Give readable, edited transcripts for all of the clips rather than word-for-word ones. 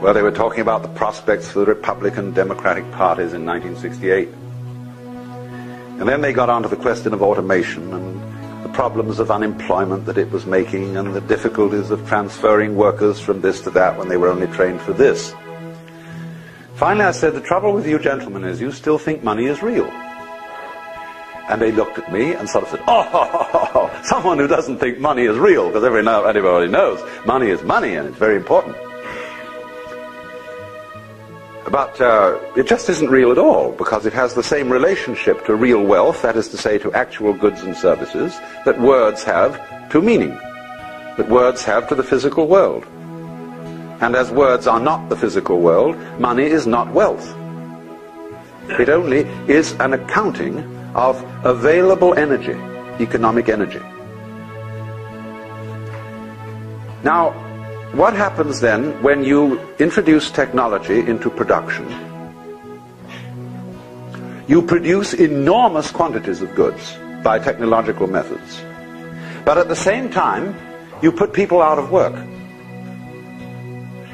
where they were talking about the prospects for the Republican Democratic parties in 1968. And then they got onto the question of automation and the problems of unemployment that it was making and the difficulties of transferring workers from this to that when they were only trained for this. Finally, I said, the trouble with you gentlemen is you still think money is real. And they looked at me and sort of said, oh, someone who doesn't think money is real, because everybody knows money is money and it's very important. But it just isn't real at all, because it has the same relationship to real wealth, that is to say to actual goods and services, that words have to meaning, that words have to the physical world. And as words are not the physical world, money is not wealth. It only is an accounting of available energy, economic energy. Now, what happens then when you introduce technology into production? You produce enormous quantities of goods by technological methods. But at the same time, you put people out of work.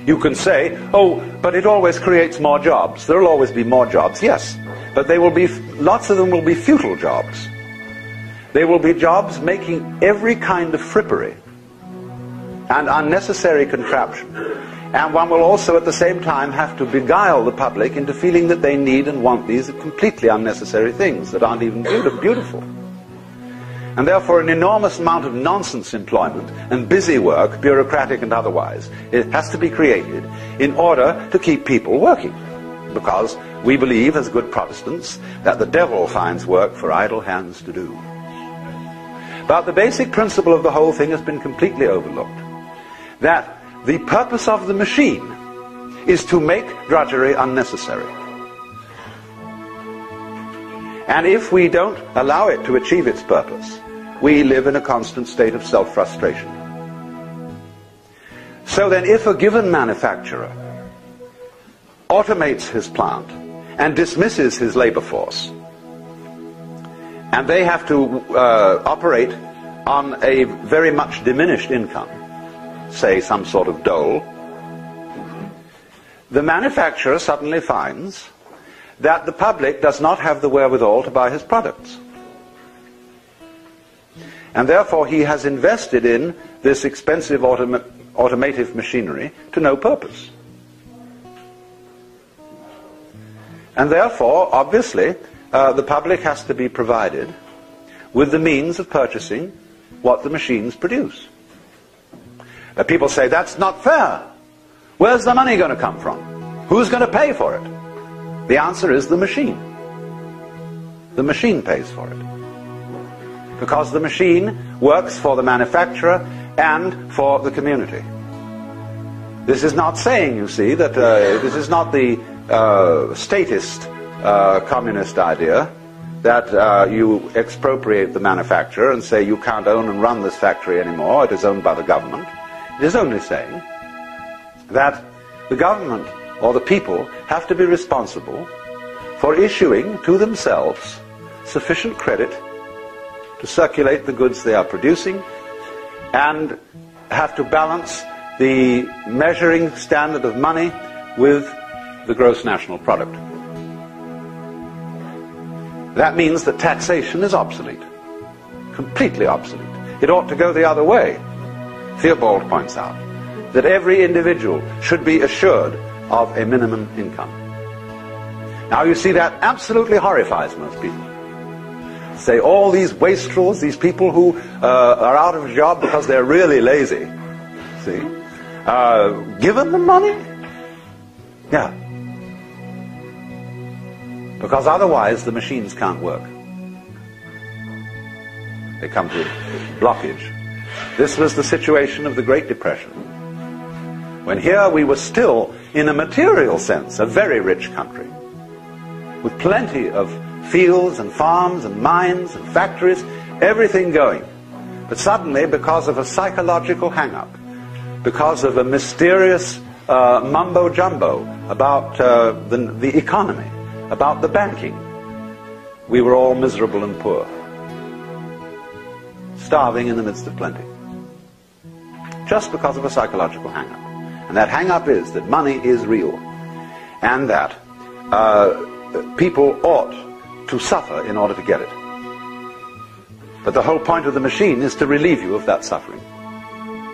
You can say, oh, but it always creates more jobs. There will always be more jobs, yes. But they will be, lots of them will be futile jobs. They will be jobs making every kind of frippery and unnecessary contraption. And one will also at the same time have to beguile the public into feeling that they need and want these completely unnecessary things that aren't even beautiful. And therefore an enormous amount of nonsense employment and busy work, bureaucratic and otherwise, it has to be created in order to keep people working. Because we believe as good Protestants that the devil finds work for idle hands to do. But the basic principle of the whole thing has been completely overlooked. That the purpose of the machine is to make drudgery unnecessary. And if we don't allow it to achieve its purpose, we live in a constant state of self-frustration. So then if a given manufacturer automates his plant and dismisses his labor force, and they have to operate on a very much diminished income, say some sort of dole, the manufacturer suddenly finds that the public does not have the wherewithal to buy his products. And therefore he has invested in this expensive automative machinery to no purpose. And therefore, obviously, the public has to be provided with the means of purchasing what the machines produce. People say, that's not fair. Where's the money going to come from? Who's going to pay for it? The answer is the machine. The machine pays for it. Because the machine works for the manufacturer and for the community. This is not saying, you see, that this is not the statist communist idea that you expropriate the manufacturer and say you can't own and run this factory anymore, it is owned by the government. It is only saying that the government or the people have to be responsible for issuing to themselves sufficient credit to circulate the goods they are producing and have to balance the measuring standard of money with the gross national product. That means that taxation is obsolete, completely obsolete. It ought to go the other way. Theobald points out that every individual should be assured of a minimum income. Now you see, that absolutely horrifies most people. Say all these wastrels, these people who are out of a job because they're really lazy, see, give them the money? Yeah. Because otherwise the machines can't work. They come to blockage. This was the situation of the Great Depression, when here we were still, in a material sense, a very rich country, with plenty of fields and farms and mines and factories, everything going. But suddenly, because of a psychological hang-up, because of a mysterious mumbo-jumbo about the economy, about the banking, we were all miserable and poor, starving in the midst of plenty, just because of a psychological hang-up. And that hang-up is that money is real, and that people ought to suffer in order to get it. But the whole point of the machine is to relieve you of that suffering.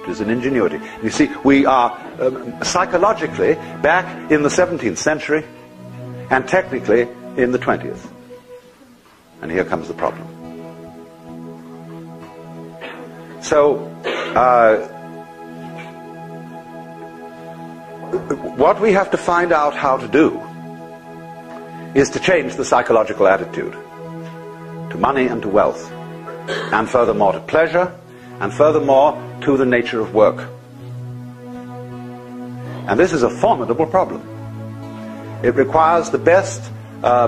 It is an ingenuity. You see, we are psychologically back in the 17th century and technically in the 20th. And here comes the problem. So, what we have to find out how to do is to change the psychological attitude to money and to wealth, and furthermore to pleasure, and furthermore to the nature of work. And this is a formidable problem. It requires the best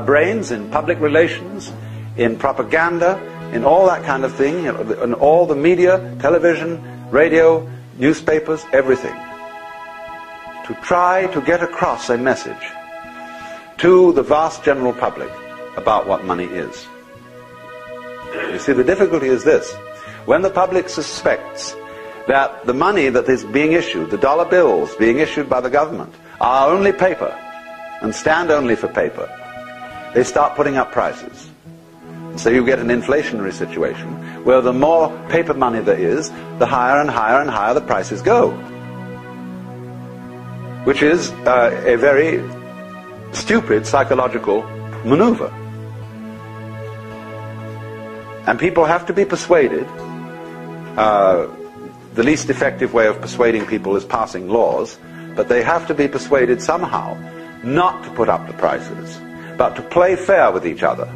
brains in public relations, in propaganda, in all that kind of thing, in all the media, television, radio, newspapers, everything, to try to get across a message to the vast general public about what money is. You see, the difficulty is this. When the public suspects that the money that is being issued, the dollar bills being issued by the government, are only paper and stand only for paper, they start putting up prices. So you get an inflationary situation where the more paper money there is, the higher and higher and higher the prices go. Which is a very stupid psychological maneuver. And people have to be persuaded. The least effective way of persuading people is passing laws, but they have to be persuaded somehow not to put up the prices, but to play fair with each other.